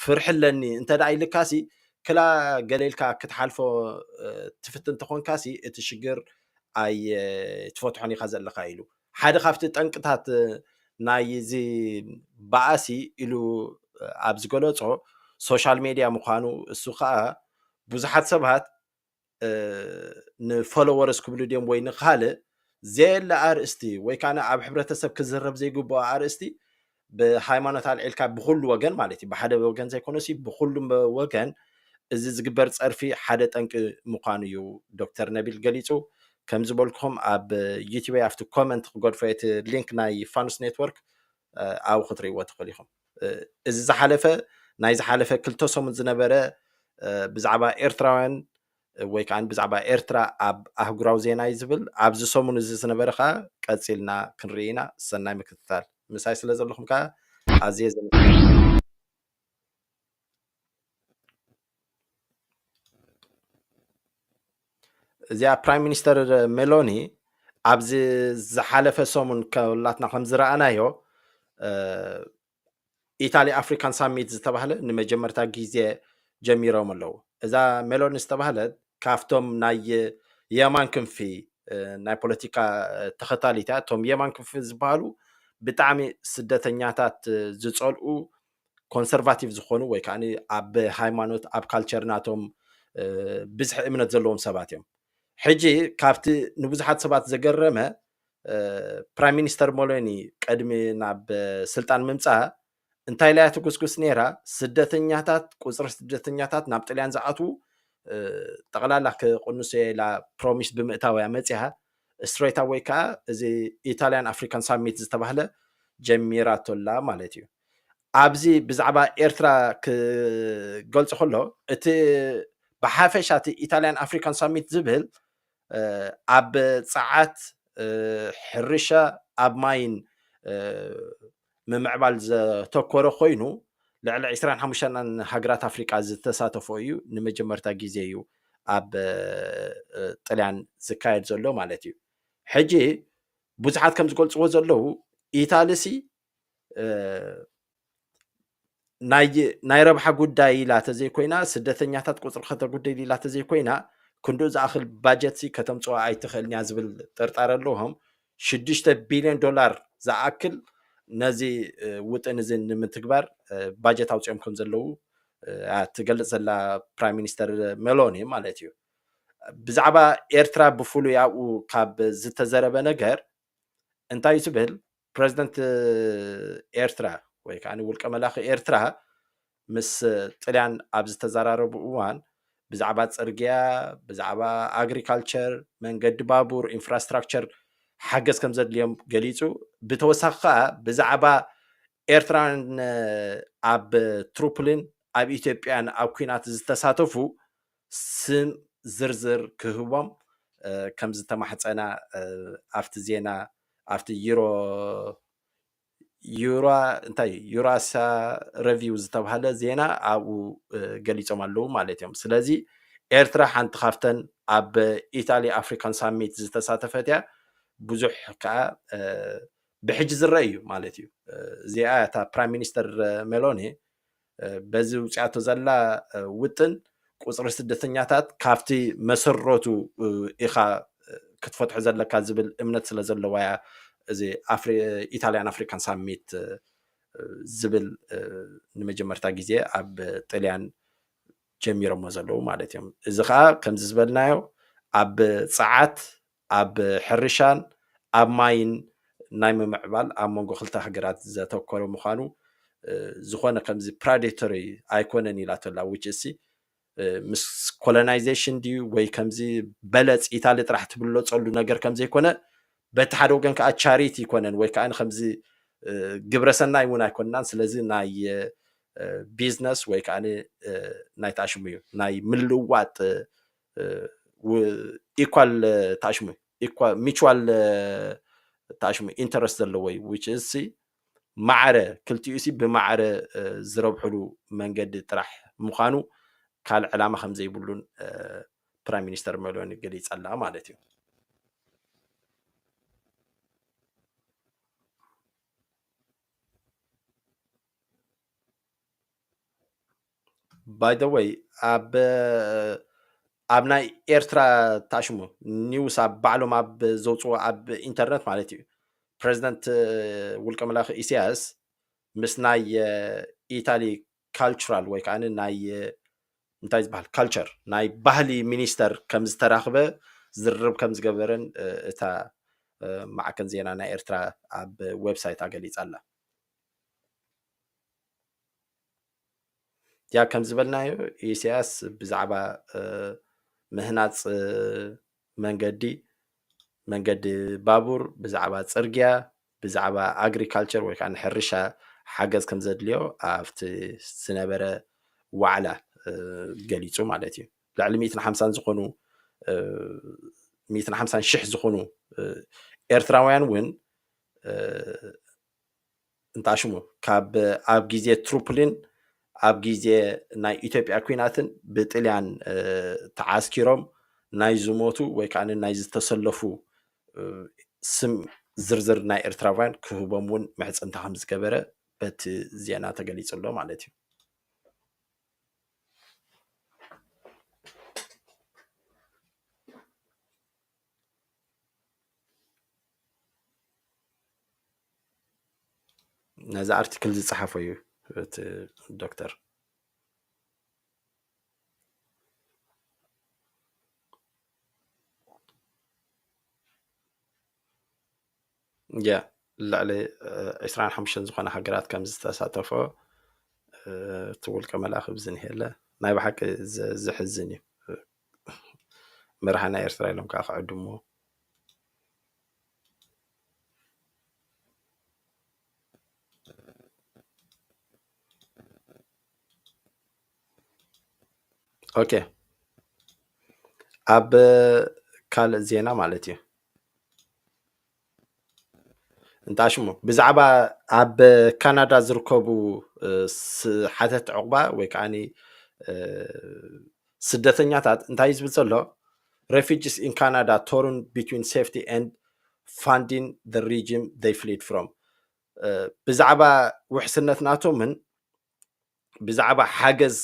ፍርሕለኒ እንተዳ ኢልካሲ ክላ ገሌልካ ክትሓልፎ ትፍትን ተኾንካሲ እቲ ሽግር ኣይ ትፈትሖን ኢኻ ዘለካ ኢሉ ሓደ ካብቲ ጠንቅታት ናይ እዚ ባእሲ ኢሉ ኣብ ዝገለፆ ሶሻል ሜድያ ምዃኑ እሱ ከዓ ብዙሓት ሰባት ንፎሎወርስ ክብሉ ድዮም ወይ ንካልእ ዘየለ ኣርእስቲ ወይ ከዓ ኣብ ሕብረተሰብ ክዝረብ ዘይግብኦ ኣርእስቲ ብሃይማኖት ኣልዒልካ ብኩሉ ወገን ማለት እዩ ብሓደ ወገን ዘይኮነሲ ብኩሉ ወገን እዚ ዝግበር ፀርፊ ሓደ ጠንቂ ምዃኑ እዩ ዶክተር ነቢል ገሊፁ ከም ዝበልኩኹም ኣብ ዩቲዩብ ኣብቲ ኮመንት ክገድፎ እቲ ሊንክ ናይ ፋኑስ ኔትወርክ ኣብኡ ክትርእይዎ ትኽእሉ ኢኹም እዚ ዝሓለፈ ናይ ዝሓለፈ 2 ሰሙን ዝነበረ ብዛዕባ ኤርትራውያን ወይ ከዓ ብዛዕባ ኤርትራ ኣብ ኣህጉራዊ ዜና እዩ ዝብል ኣብዚ ሰሙን እዚ ዝነበረ ከዓ ቀፂልና ክንርኢ ኢና ሰናይ ምክትታል ምሳይ ስለ ዘለኹም ከዓ ኣዝየ እዚኣ ፕራይም ሚኒስተር ሜሎኒ ኣብዚ ዝሓለፈ ሰሙን ከላትና ከም ዝረኣናዮ ኢታሊ ኣፍሪካን ሳሚት ዝተባሃለ ንመጀመርታ ግዜ ጀሚሮም ኣለዉ እዛ ሜሎኒ ዝተባሃለት ካፍቶም ናይ የማን ክንፊ ናይ ፖለቲካ ተኸታሊታ እቶም የማን ክንፊ ዝበሃሉ ብጣዕሚ ስደተኛታት ዝፀልኡ ኮንሰርቫቲቭ ዝኾኑ ወይ ከዓ ኣብ ሃይማኖት ኣብ ካልቸር ናቶም ብዙሕ እምነት ዘለዎም ሰባት እዮም ሕጂ ካብቲ ንብዙሓት ሰባት ዘገረመ ፕራይም ሚኒስተር ሜሎኒ ቀድሚ ናብ ስልጣን ምምፃእ እንታይ ላይ ትጉስጉስ ነይራ ስደተኛታት ቁፅሪ ስደተኛታት ናብ ጣልያን ዝኣትዉ ጠቕላላ ክቅንሱ ኢላ ፕሮሚስ ብምእታወያ መፂሃ ስትሬታ ወይ ከዓ እዚ ኢታልያን ኣፍሪካን ሳሚት ዝተባሃለ ጀሚራቶላ ማለት እዩ ኣብዚ ብዛዕባ ኤርትራ ክገልፅ ከሎ እቲ ብሓፈሻ እቲ ኢታልያን ኣፍሪካን ሳሚት ዝብል ኣብ ፀዓት ሕርሻ ኣብ ማይን ምምዕባል ዘተኮረ ኮይኑ ልዕሊ 25 ሃገራት ኣፍሪቃ ዝተሳተፈ እዩ ንመጀመርታ ግዜ እዩ ኣብ ጣልያን ዝካየድ ዘሎ ማለት እዩ ሕጂ ብዙሓት ከም ዝገልፅዎ ዘለዉ ኢታሊሲ ናይ ረብሓ ጉዳይ ኢላ ተዘይኮይና ስደተኛታት ቁፅሪ ከተጉደል ኢላ ተዘይኮይና ክንዱ ዝኣኽል ባጀት ከተምፅኦ ኣይትኽእልን እያ ዝብል ጥርጣረ ኣለዎም 6 ቢልዮን ዶላር ዝኣክል ነዚ ውጥን እዚ ንምትግባር ባጀት ኣውፅኦም ከም ዘለዉ ትገልፅ ዘላ ፕራይም ሚኒስተር ሜሎኒ ማለት እዩ ብዛዕባ ኤርትራ ብፍሉይ ኣብኡ ካብ ዝተዘረበ ነገር እንታይ ዝብል ፕረዚደንት ኤርትራ ወይ ከዓ ውልቀ መላኺ ኤርትራ ምስ ጣልያን ኣብ ዝተዘራረቡ እዋን ብዛዕባ ፅርግያ ብዛዕባ ኣግሪካልቸር መንገዲ ባቡር ኢንፍራስትራክቸር ሓገዝ ከም ዘድልዮም ገሊፁ ብተወሳኺ ከዓ ብዛዕባ ኤርትራን ኣብ ትሩፕልን ኣብ ኢትዮጵያን ኣብ ኩናት ዝተሳተፉ ስም ዝርዝር ክህቦም ከም ዝተማሕፀና ኣብቲ ዜና ኣብቲ ዩራሳ ሬቪው ዝተባሃለ ዜና ኣብኡ ገሊፆም ኣለዉ ማለት እዮም ስለዚ ኤርትራ ሓንቲ ካፍተን ኣብ ኢታሊ ኣፍሪካን ሳሚት ዝተሳተፈት እያ ብዙሕ ከዓ ብሕጂ ዝረአ እዩ ማለት እዩ እዚኣ እታ ፕራይም ሚኒስተር ሜሎኒ በዚ ውፅኣቶ ዘላ ውጥን ቁፅሪ ስደተኛታት ካብቲ መሰረቱ ኢኻ ክትፈትሖ ዘለካ ዝብል እምነት ስለ ዘለዋ እያ እዚ ኢታልያን ኣፍሪካን ሳሚት ዝብል ንመጀመርታ ግዜ ኣብ ጣልያን ጀሚሮሞ ዘለዉ ማለት እዮም እዚ ከዓ ከምዚ ዝበልናዮ ኣብ ፀዓት ኣብ ሕርሻን ኣብ ማይን ናይ ምምዕባል ኣብ መንጎ ክልተ ሃገራት ዘተኮረ ምዃኑ ዝኾነ ከምዚ ፕሬዴተሪ ኣይኮነን ኢላ ተላ ውጭሲ ምስ ኮሎናይዜሽን ድዩ ወይ ከምዚ በለፅ ኢታሊ ጥራሕ ትብለፀሉ ነገር ከም ዘይኮነ በቲ ሓደ ወገን ከዓ ቻሪቲ ይኮነን ወይ ከዓ ከምዚ ግብረሰናይ እውን ኣይኮንናን ስለዚ ናይ ቢዝነስ ወይ ከዓ ናይ ታሽሙ እዩ ናይ ምልዋጥ ኢኳል ታሽሙ ኢኳል ሚቹዋል ታሽሙ ኢንተረስት ዘለዎ እዩ which is ማዕረ ክልቲኡ ብማዕረ ዝረብሕሉ መንገዲ ጥራሕ ምዃኑ ካልእ ዕላማ ከም ዘይብሉን ፕራይም ሚኒስተር ሜሎኒ ገሊፀላ ማለት እዩ by the way ኣብ ናይ ኤርትራ ታሽሙ ኒውስ ኣብ ባዕሎም ኣብ ዘውፅዎ ኣብ ኢንተርነት ማለት እዩ ፕሬዚደንት ውልቀ መላኺ ኢሳያስ ምስ ናይ ኢታሊ ካልቸራል ወይ ከዓ ናይ እንታይ ዝበሃል ካልቸር ናይ ባህሊ ሚኒስተር ከም ዝተራኽበ ዝርብ ከም ዝገበረን እታ ማዕከን ዜና ናይ ኤርትራ ኣብ ዌብሳይት ኣገሊፃ ኣላ ያ ከም ዝበልናዮ ኢሳያስ ብዛዕባ ምህናፅ መንገዲ ባቡር ብዛዕባ ፅርግያ ብዛዕባ ኣግሪካልቸር ወይ ከዓ ንሕርሻ ሓገዝ ከም ዘድልዮ ኣብቲ ዝነበረ ዋዕላ ገሊፁ ማለት እዩ ልዕሊ 150 ዝኾኑ 150 ሽሕ ዝኾኑ ኤርትራውያን እውን እንታሽሙ ካብ ኣብ ግዜ ትሩፕልን ኣብ ግዜ ናይ ኢትዮጵያ ኩናትን ብጥልያን ተዓስኪሮም ናይ ዝሞቱ ወይ ከዓ ናይ ዝተሰለፉ ስም ዝርዝር ናይ ኤርትራውያን ክህቦም እውን መሕፀንታ ከም ዝገበረ በቲ ዜና ተገሊፅሎ ማለት እዩ ነዚ ኣርቲክል ዝፀሓፈ እዩ እቲ ዶክተር ያ ልዕሊ 25 ዝኾነ ሃገራት ከም ዝተሳተፈ እቲ ውልቀ መልኣኽ ብዝኒሄለ ናይ ብሓቂ ዝሕዝን እዩ መራሒ ናይ ኤርትራ ኢሎም ከዓ ክዕድሞ ኦኬ ኣብ ካልእ ዜና ማለት እዩ እንታሽሙ ብዛዕባ ኣብ ካናዳ ዝርከቡ ሓተት ዕቑባ ወይ ከዓኒ ስደተኛታት እንታይ ዝብል ዘሎ refugees in Canada torn between safety and funding the regime they fled from ብዛዕባ ውሕስነት ናቶምን ብዛዕባ ሓገዝ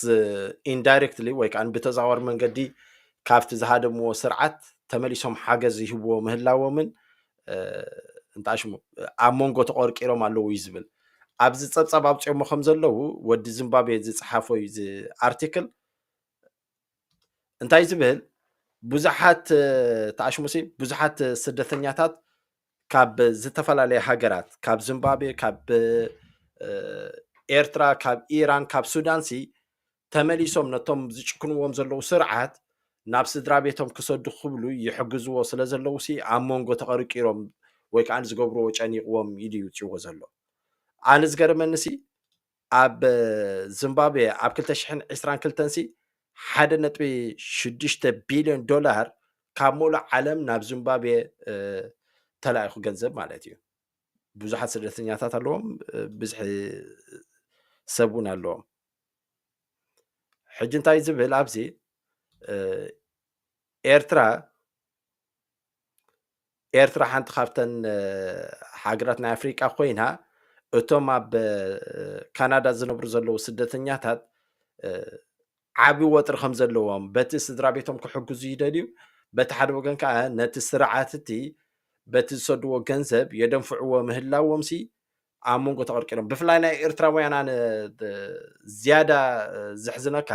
ኢንዳይሬክትሊ ወይ ከዓ ብተዛዋሪ መንገዲ ካብቲ ዝሃደምዎ ስርዓት ተመሊሶም ሓገዝ ይህብዎ ምህላዎምን እንታሽሙ ኣብ መንጎ ተቆርቂሮም ኣለዉ እዩ ዝብል ኣብዚ ፀብፃብ ኣውፅኦሞ ከም ዘለዉ ወዲ ዚምባብዌ ዝፀሓፎ እዩ ዚ ኣርቲክል እንታይ ዝብል ብዙሓት ተኣሽሙሲ ብዙሓት ስደተኛታት ካብ ዝተፈላለየ ሃገራት ካብ ዚምባብዌ ካብ ኤርትራ ካብ ኢራን ካብ ሱዳንሲ ተመሊሶም ነቶም ዝጭክንዎም ዘለዉ ስርዓት ናብ ስድራ ቤቶም ክሰዱ ክብሉ ይሕግዝዎ ስለ ዘለዉ ሲ ኣብ መንጎ ተቐርቂሮም ወይ ከዓ ዝገብርዎ ጨኒቕዎም ኢሉ ይውፅዎ ዘሎ ኣነ ዝገርመኒ ሲ ኣብ ዚምባብዌ ኣብ 2022 ሲ 1.6 ቢልዮን ዶላር ካብ ሙሉእ ዓለም ናብ ዚምባብዌ ተላኢኹ ገንዘብ ማለት እዩ ብዙሓት ስደተኛታት ኣለዎም ብዙሕ ሰብ እውን ኣለዎም ሕጂ እንታይ ዝብል ኣብዚ ኤርትራ ሓንቲ ካብተን ሃገራት ናይ ኣፍሪቃ ኮይና እቶም ኣብ ካናዳ ዝነብሩ ዘለዉ ስደተኛታት ዓብይ ወጥሪ ከም ዘለዎም በቲ ስድራ ቤቶም ክሕግዙ ይደልዩ በቲ ሓደ ወገን ከዓ ነቲ ስርዓት እቲ በቲ ዝሰድዎ ገንዘብ የደንፍዕዎ ምህላዎም ሲ ኣብ መንጎ ተቐርቂሮም ብፍላይ ናይ ኤርትራውያን ኣነ ዝያዳ ዝሕዝነካ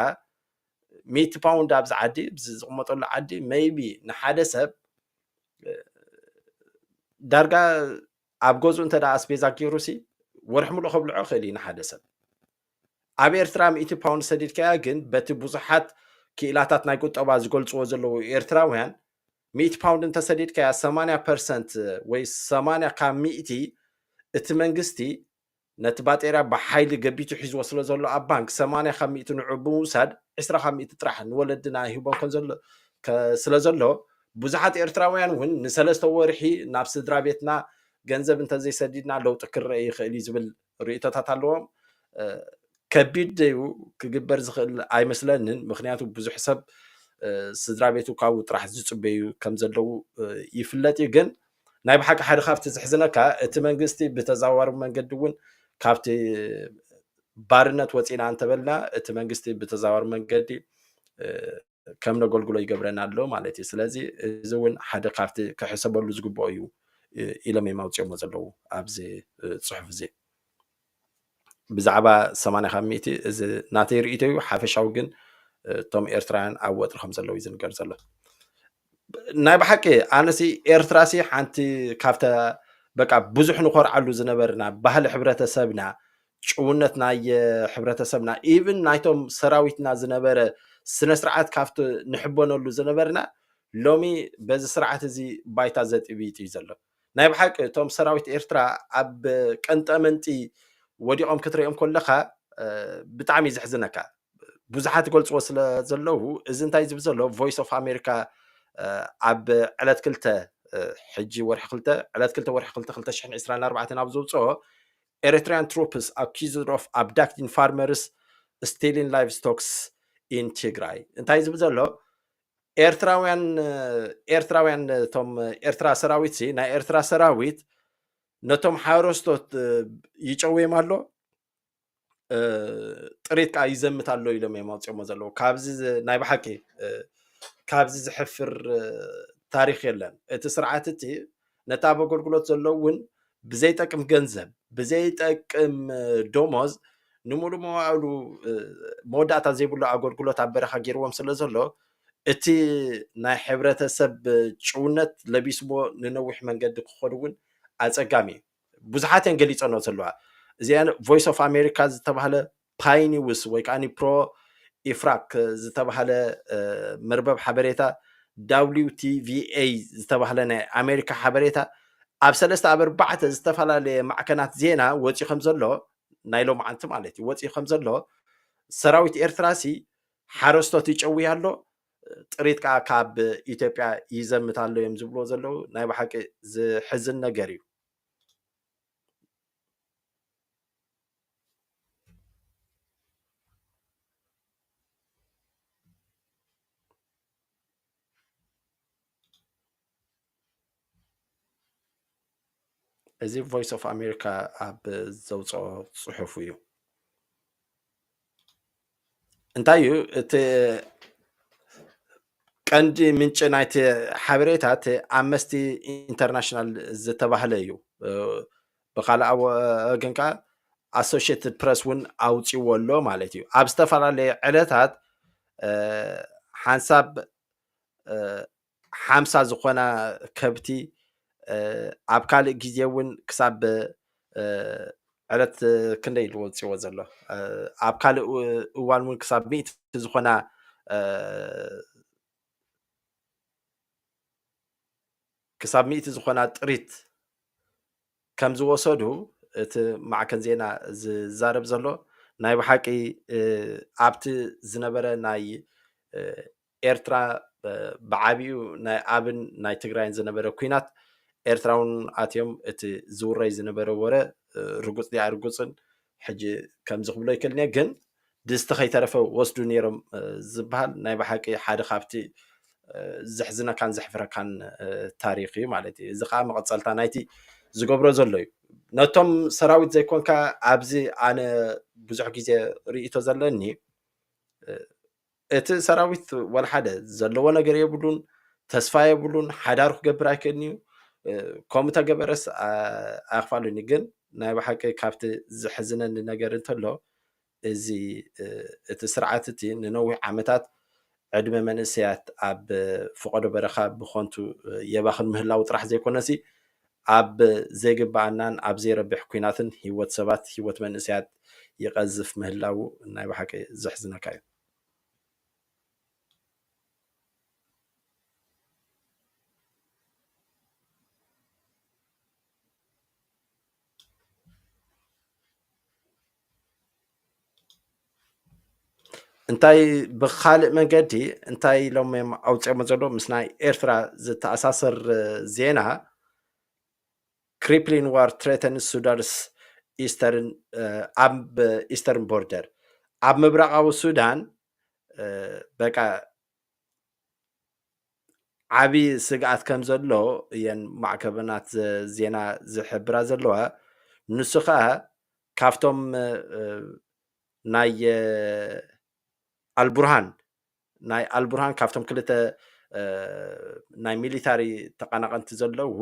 100 ፓውንድ ኣብዚ ዓዲ ዝቕመጠሉ ዓዲ ሜይቢ ንሓደ ሰብ ዳርጋ ኣብ ገዝኡ እንተ ደኣ ኣስቤዛ ገይሩ ሲ ወርሒ ሙሉእ ከብልዖ ክእል እዩ ንሓደ ሰብ ኣብ ኤርትራ 100 ፓውንድ ሰዲድካያ ግን በቲ ብዙሓት ክኢላታት ናይ ቁጠባ ዝገልፅዎ ዘለዉ ኤርትራውያን 100 ፓውንድ እንተሰዲድካያ 80% ወይ 80 ካብ 100 እቲ መንግስቲ ነቲ ባጤርያ ብሓይሊ ገቢቱ ሒዝዎ ስለ ዘሎ ኣብ ባንክ 80 ካብ 100 ንዑ ብምውሳድ 20 ካብ 100 ጥራሕ ንወለድና ሂቦም ስለ ዘሎ ብዙሓት ኤርትራውያን እውን ንሰለስተ ወርሒ ናብ ስድራ ቤትና ገንዘብ እንተዘይሰዲድና ለውጢ ክረአ ይኽእል እዩ ዝብል ርእቶታት ኣለዎም ከቢድ እዩ ክግበር ዝኽእል ኣይመስለንን ምክንያቱ ብዙሕ ሰብ ስድራ ቤቱ ካብኡ ጥራሕ ዝፅበዩ ከም ዘለዉ ይፍለጥ እዩ ግን ናይ ብሓቂ ሓደ ካብቲ ዝሕዝነካ እቲ መንግስቲ ብተዘዋዋሪ መንገዲ እውን ካብቲ ባርነት ወፂና እንተበልና እቲ መንግስቲ ብተዘዋዋሪ መንገዲ ከም ነገልግሎ ይገብረና ኣሎ ማለት እዩ ስለዚ እዚ እውን ሓደ ካብቲ ክሕሰበሉ ዝግብኦ እዩ ኢሎም የማውፅኦሞ ዘለዉ ኣብዚ ፅሑፍ እዚ ብዛዕባ 80 ካብ 100 እዚ ናተይ ርእቶ እዩ ሓፈሻዊ ግን እቶም ኤርትራውያን ኣብ ወጥሪ ከም ዘለዉ እዩ ዝንገር ዘሎ ናይ ብሓቂ ኣነሲ ኤርትራሲ ሓንቲ ካብታ በቃ ብዙሕ ንኮርዓሉ ዝነበርና ባህሊ ሕብረተሰብና ጭውነት ናይ ሕብረተሰብና ኢቭን ናይቶም ሰራዊትና ዝነበረ ስነ ስርዓት ካብቲ ንሕበነሉ ዝነበርና ሎሚ በዚ ስርዓት እዚ ባይታ ዘጥቢጥ እዩ ዘሎ ናይ ብሓቂ እቶም ሰራዊት ኤርትራ ኣብ ቀንጠመንጢ ወዲቖም ክትሪኦም ከለኻ ብጣዕሚ ዘሕዝነካ ብዙሓት ገልፅዎ ስለ ዘለዉ እዚ እንታይ ዝብል ዘሎ ቮይስ ኦፍ ኣሜሪካ ኣብ ዕለት 2 ሕጂ ወርሒ 2 ዕለት 2 ወርሒ 2 2024 ኣብ ዘውፅኦ Eritrean troops accused of abducting farmers stealing livestock in Tigray እንታይ ዝብል ዘሎ ኤርትራውያን ቶም ኤርትራ ሰራዊት ናይ ኤርትራ ሰራዊት ነቶም ሓረስቶት ይጨውዮም ኣሎ ጥሪት ካ ይዘምት ኣሎ ኢሎም የማውፅሞ ዘለዉ ካብዚ ናይ ብሓቂ ካብዚ ዝሕፍር ታሪክ የለን እቲ ስርዓት እቲ ነታ ኣገልግሎት ዘለውን ብዘይጠቅም ገንዘብ ብዘይጠቅም ደሞዝ ንሙሉእ መዋዕሉ መወዳእታ ዘይብሉ ኣገልግሎት ኣብ በረኻ ገይርዎም ስለ ዘሎ እቲ ናይ ሕብረተሰብ ጭውነት ለቢስሞ ንነዊሕ መንገዲ ክኾኑ እውን ኣፀጋሚ እዩ ብዙሓት እየን ገሊፀኖ ዘለዋ እዚአን ቮይስ ኦፍ ኣሜሪካ ዝተባሃለ ፓይኒውስ ወይ ከዓኒ ፕሮ ኢፍራክ ዝተባሃለ መርበብ ሓበሬታ WTVA ዝተባሃለ ናይ ኣሜሪካ ሓበሬታ ኣብ 3-4 ዝተፈላለየ ማዕከናት ዜና ወፂኡ ከም ዘሎ ናይ ሎማዓንቲ ማለት እዩ ወፂኡ ከም ዘሎ ሰራዊት ኤርትራሲ ሓረስቶት ይጨውይ ኣሎ ጥሪት ከዓ ካብ ኢትዮጵያ ይዘምት ኣሎ እዮም ዝብልዎ ዘለዉ ናይ ብሓቂ ዝሕዝን ነገር እዩ እዚ ቮይስ ኦፍ ኣሜሪካ ኣብ ዘውፅኦ ፅሑፍ እዩ እንታይ እዩ እቲ ቀንዲ ምንጭ ናይቲ ሓበሬታት ኣምነስቲ ኢንተርናሽናል ዝተባሃለ እዩ ብካልእ ወገን ከዓ ኣሶሽየትድ ፕረስ እውን ኣውፂዎ ኣሎ ማለት እዩ ኣብ ዝተፈላለየ ዕለታት ሓንሳብ 50 ዝኾና ከብቲ ኣብ ካልእ ግዜ እውን ክሳብ ዕለት ክንደይ ኢሉ ወፂዎ ዘሎ ኣብ ካልእ እዋን እውን ክሳብ 100 ዝኾና ክሳብ 100 ዝኾና ጥሪት ከም ዝወሰዱ እቲ ማዕከን ዜና ዝዛረብ ዘሎ ናይ ብሓቂ ኣብቲ ዝነበረ ናይ ኤርትራ ብዓብዩ ናይ ኣብን ናይ ትግራይን ዝነበረ ኩናት ኤርትራውን ኣትዮም እቲ ዝውረይ ዝነበረ ወረ ርጉፅ ዲያ ርጉፅን ሕጂ ከም ዝኽብሎ ይክእልኒ ግን ድስቲ ከይተረፈ ወስዱ ነይሮም ዝበሃል ናይ ብሓቂ ሓደ ካብቲ ዘሕዝነካን ዘሕፍረካን ታሪክ እዩ ማለት እዩ እዚ ከዓ መቐፀልታ ናይቲ ዝገብሮ ዘሎ እዩ ነቶም ሰራዊት ዘይኮንካ ኣብዚ ኣነ ብዙሕ ግዜ ርኢቶ ዘለኒ እቲ ሰራዊት ወላ ሓደ ዘለዎ ነገር የብሉን ተስፋ የብሉን ሓዳሩ ክገብር ኣይክእልኒ እዩ ከምኡ ተገበረስ ኣኽፋሉኒ ግን ናይ ብሓቂ ካብቲ ዝሕዝነኒ ነገር እንተሎ እዚ እቲ ስርዓት እቲ ንነዊሕ ዓመታት ዕድመ መንእሰያት ኣብ ፍቆዶ በረኻ ብኾንቱ የባኽን ምህላው ጥራሕ ዘይኮነሲ ኣብ ዘይግባአናን ኣብ ዘይረብሕ ኩናትን ሂወት ሰባት ሂወት መንእሰያት ይቀዝፍ ምህላው ናይ ብሓቂ ዘሕዝነካ እዩ እንታይ ብካልእ መንገዲ እንታይ ኢሎም ኣውፅኦሞ ዘሎ ምስ ናይ ኤርትራ ዝተኣሳሰር ዜና crippling war threatens Sudan's eastern border ኣብ ምብራቃዊ ሱዳን በቃ ዓብይ ስግኣት ከም ዘሎ እየን ማዕከናት ዜና ዝሕብራ ዘለዋ ንሱ ከዓ ካብቶም ናይ ኣልቡርሃን ካብቶም ክልተ ናይ ሚሊታሪ ተቀናቀንቲ ዘለዉ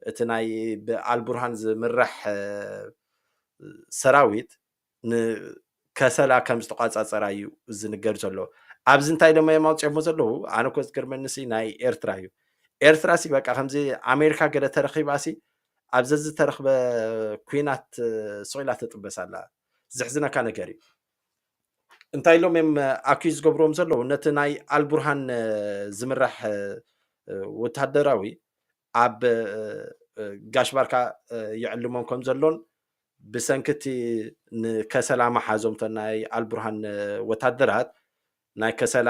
እቲ ናይ ብኣልቡርሃን ዝምራሕ ሰራዊት ንከሰላ ከም ዝተቋፃፀራ እዩ ዝንገር ዘሎ ኣብዚ እንታይ ደሞ የማውፅኦሞ ዘለዉ ኣነ ኮ ዝገርመኒሲ ናይ ኤርትራ እዩ ኤርትራ ሲ በቃ ከምዚ ኣሜሪካ ገለ ተረኺባሲ ኣብዚ ዝተረኽበ ኩናት ስቂላ ትጥበስ ኣላ ዝሕዝነካ ነገር እዩ እንታይ ኢሎም እዮም ኣኪዝ ዝገብርዎም ዘለዉ ነቲ ናይ ኣልቡርሃን ዝምራሕ ወታደራዊ ኣብ ጋሽ ባርካ ይዕልሞም ከም ዘሎን ብሰንክቲ ንከሰላ መሓዞም ናይ ኣልቡርሃን ወታደራት ናይ ከሰላ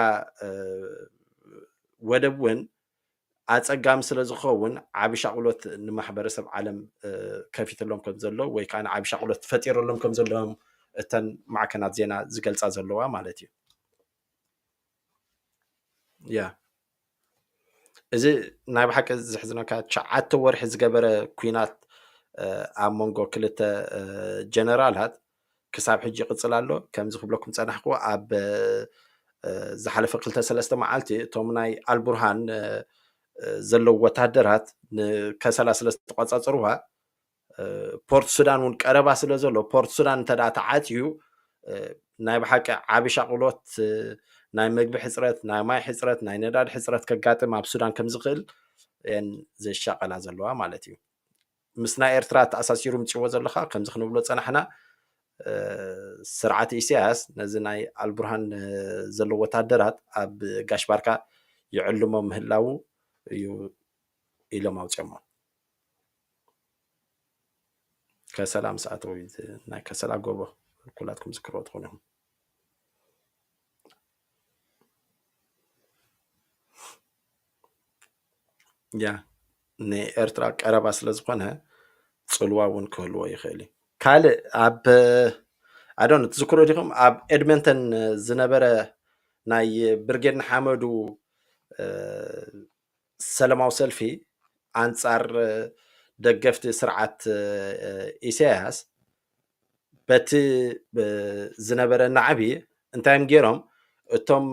ወደብ እውን ኣፀጋሚ ስለ ዝኸውን ዓብ ሻቁሎት ንማሕበረሰብ ዓለም ከፊትሎም ከም ዘሎ ወይ ከዓ ዓብ ሻቁሎት ፈጢሮሎም ከም ዘለዎም እተን ማዕከናት ዜና ዝገልፃ ዘለዋ ማለት እዩ ያ እዚ ናይ ብሓቂ ዝሕዝነካ 9 ወርሒ ዝገበረ ኩናት ኣብ መንጎ ክልተ ጀነራላት ክሳብ ሕጂ ይቅፅል ኣሎ ከምዚ ክብለኩም ፀናሕኩ ኣብ ዝሓለፈ 2-3 መዓልቲ እቶም ናይ ኣልቡርሃን ዘለው ወታደራት ንከሰላ ስለ ዝተቆፃፀሩዋ ፖርት ሱዳን እውን ቀረባ ስለ ዘሎ ፖርት ሱዳን እንተዳ ተዓትዩ ናይ ብሓቂ ዓብ ሻቁሎት ናይ ምግቢ ሕፅረት ናይ ማይ ሕፅረት ናይ ነዳዲ ሕፅረት ከጋጥም ኣብ ሱዳን ከም ዝኽእል ዘሻቀላ ዘለዋ ማለት እዩ ምስ ናይ ኤርትራ ተኣሳሲሩ ምፅዎ ዘለካ ከምዚ ክንብሎ ፀናሕና ስርዓት ኢሳያስ ነዚ ናይ ኣልቡርሃን ዘለዎ ወታደራት ኣብ ጋሽ ባርካ ይዕልሞ ምህላው እዩ ኢሎም ኣውፅሞ ከሰላም ሰዓት ወይ ናይ ከሰላ ጎቦ ኩላትኩም ዝክርዎ ትኾኑ ኢኹም ያ ንኤርትራ ቀረባ ስለ ዝኾነ ፅልዋ እውን ክህልዎ ይኽእል እዩ ካልእ ኣብ ኣዶን ትዝክሮ ዲኹም ኣብ ኤድመንተን ዝነበረ ናይ ብርጌድ ንሓመዱ ሰላማዊ ሰልፊ ኣንጻር ደገፍቲ ስርዓት ኢሳያስ በቲ ዝነበረ ናዕቢ እንታይም ገይሮም እቶም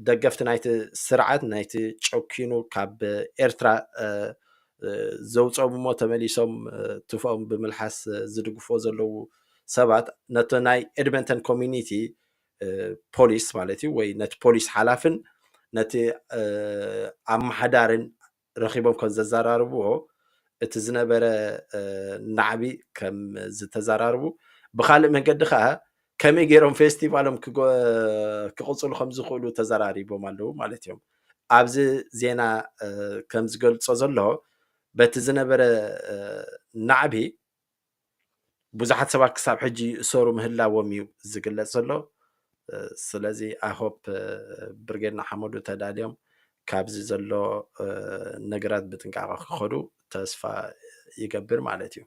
ደገፍቲ ናይቲ ስርዓት ናይቲ ጨኪኑ ካብ ኤርትራ ዘውፀሙ ሞ ተመሊሶም ትፎም ብምልሓስ ዝድግፍዎ ዘለው ሰባት ነቲ ናይ ኤድመንተን ኮሚኒቲ ፖሊስ ማለት እዩ ወይ ነቲ ፖሊስ ሓላፍን ነቲ ኣመሓዳርን ረኺቦም ከም ዘዘራርብዎ እቲ ዝነበረ ናዕቢ ከም ዝተዘራርቡ ብካልእ መንገዲ ከዓ ከመይ ገይሮም ፌስቲቫሎም ክቅፅሉ ከም ዝኽእሉ ተዘራሪቦም ኣለው ማለት እዮም ኣብዚ ዜና ከም ዝገልፆ ዘሎ በቲ ዝነበረ ናዕቢ ብዙሓት ሰባት ክሳብ ሕጂ እሰሩ ምህላዎም እዩ ዝግለፅ ዘሎ ስለዚ ኣሆፕ ብርጌድ ንሓመዱ ተዳልዮም ካብዚ ዘሎ ነገራት ብጥንቃቐ ክኸዱ ተስፋ ይገብር ማለት እዩ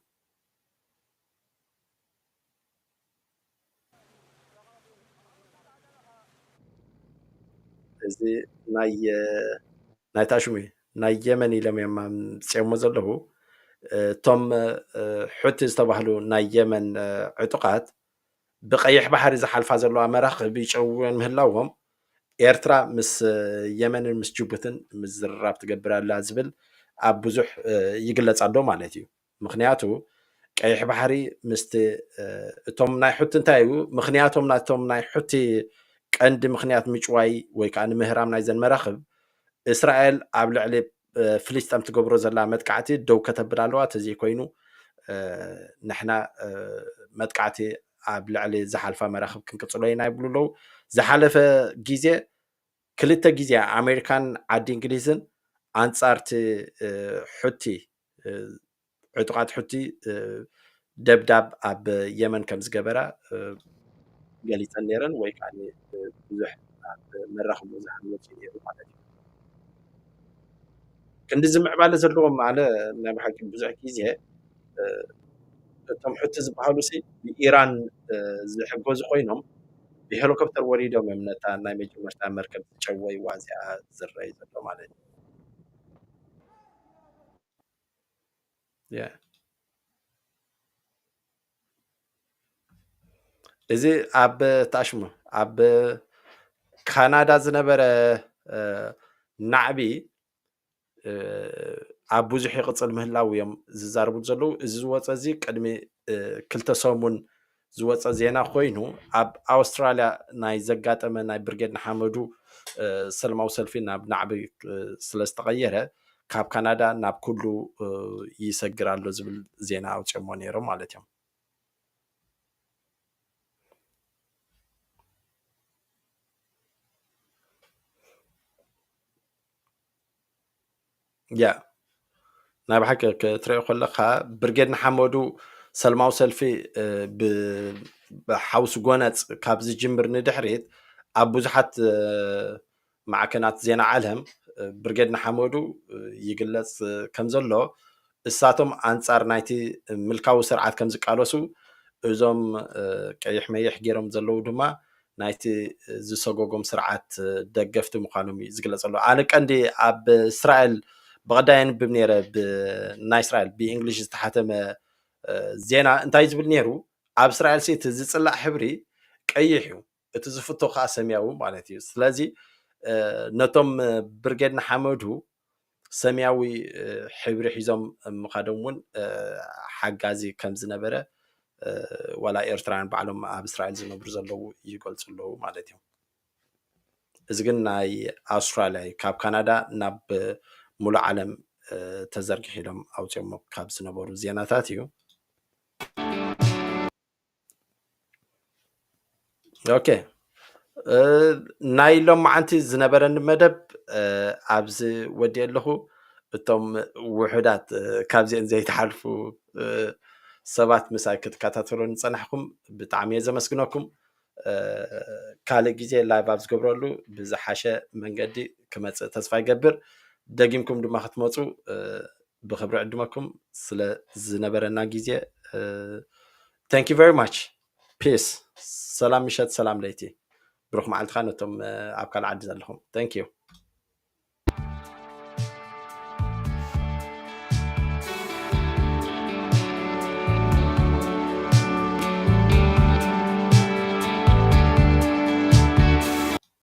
እዚ ናይ ታሽሙ ናይ የመን ኢሎም እዮም ፅዮሞ ዘለዉ እቶም ሕቲ ዝተባህሉ ናይ የመን ዕጡቃት ብቀይሕ ባሕሪ ዝሓልፋ ዘለዋ መራኽቢ ይጨውውን ምህላዎም ኤርትራ ምስ የመንን ምስ ጅቡትን ምዝርራብ ትገብር ኣላ ዝብል ኣብ ብዙሕ ይግለፅ ኣሎ ማለት እዩ ምክንያቱ ቀይሕ ባሕሪ ምስቲ እቶም ናይ ሕቲ እንታይ እዩ ምክንያቶም ናቶም ናይ ሕቲ ቀንዲ ምክንያት ምጭዋይ ወይ ከዓ ንምህራም ናይ ዘን መራኽብ እስራኤል ኣብ ልዕሊ ፍልስጤም ትገብሮ ዘላ መጥቃዕቲ ደው ከተብል ኣለዋ ተዘይ ኮይኑ ንሕና መጥቃዕቲ ኣብ ልዕሊ ዝሓልፋ መራኽብ ክንቅፅሎ ኢና ይብሉ ኣለው ዝሓለፈ ግዜ ክልተ ግዜ ኣሜሪካን ዓዲ እንግሊዝን ኣንጻርቲ ሕቲ ዕጡቃት ሕቲ ደብዳብ ኣብ የመን ከም ዝገበራ ገሊፀን ነይረን ወይ ከዓ ብዙሕ መራኽቡ ዝሓለወ ነይሩ ማለት እዩ ክንዲ ዝምዕባለ ዘለዎም ማለ ናይ ብሓቂ ብዙሕ ግዜ እቶም ሕቲ ዝበሃሉ ብኢራን ዝሕገዙ ኮይኖም ብሄሊኮፕተር ወሪዶም እዮም ነታ ናይ መጀመርታ መርከብ ዝጨወይዋ እዚኣ ዝረአዩ ዘሎ ማለት እዩ እዚ ኣብ ታሽሙ ኣብ ካናዳ ዝነበረ ናዕቢ ኣብ ብዙሕ ይቅፅል ምህላው እዮም ዝዛረቡ ዘለዉ እዚ ዝወፀ እዚ ቅድሚ 2 ሰሙን ዝወፀ ዜና ኮይኑ ኣብ ኣውስትራልያ ናይ ዘጋጠመ ናይ ብርጌድ ንሓመዱ ሰላማዊ ሰልፊ ናብ ናዕቢ ስለ ዝተቀየረ ካብ ካናዳ ናብ ኩሉ ይሰግር ኣሎ ዝብል ዜና ኣውፅሞ ነይሮም ማለት እዮም ያ ናይ ባሕቂ ክትሪኦ ከለካ ብርጌድ ንሓመዱ ሰልማዊ ሰልፊ ብሓውሲ ጎነፅ ካብ ዝጅምር ንድሕሪት ኣብ ብዙሓት ማዕከናት ዜና ዓለም ብርጌድ ንሓመዱ ይግለጽ ከም ዘሎ እሳቶም ኣንጻር ናይቲ ምልካዊ ስርዓት ከም ዝቃለሱ እዞም ቀይሕ መይሕ ገይሮም ዘለዉ ድማ ናይቲ ዝሰጎጎም ስርዓት ደገፍቲ ምዃኖም ዝግለጽ ኣሎ ኣነ ቀንዲ ኣብ እስራኤል بغدا ينبب نيره بناي اسرائيل بانجلش ዝተሓተመ ዜና እንታይ ዝብል ነይሩ ኣብ እስራኤል ሴት ዝጽላእ ሕብሪ ቀይሕ እዩ እቲ ዝፍቶ ከዓ ሰማያዊ ማለት እዩ ስለዚ ነቶም ብርጌድ ንሓመዱ ሰማያዊ ሕብሪ ሒዞም ምኻዶም እውን ሓጋዚ ከም ዝነበረ ወላ ኤርትራን ባዕሎም ኣብ እስራኤል ዝነብሩ ዘለዉ ይገልጹ ኣለዉ ማለት እዩ እዚ ግን ናይ ኣውስትራልያ ካብ ካናዳ ናብ ሙሉእ ዓለም ተዘርጊሖም ኣውፅኦም ካብ ዝነበሩ ዜናታት እዩ ኦኬ ናይ ሎም ማዓንቲ ዝነበረኒ መደብ ኣብዚ ወዲ ኣለኹ እቶም ውሕዳት ካብዚአን ዘይተሓልፉ ሰባት ምሳይ ክትከታተሉን ፀናሕኩም ብጣዕሚ እየ ዘመስግነኩም ካልእ ግዜ ላይቭ ኣብ ዝገብረሉ ብዝሓሸ መንገዲ ክመፅእ ተስፋ ይገብር ደጊምኩም ድማ ክትመፁ ብክብሪ ዕድመኩም ስለ ዝነበረና ግዜ thank you very much peace ሰላም ምሸት ሰላም ለይቲ ብሩኽ መዓልትኻ ነቶም ኣብ ካልእ ዓዲ ዘለኹም thank you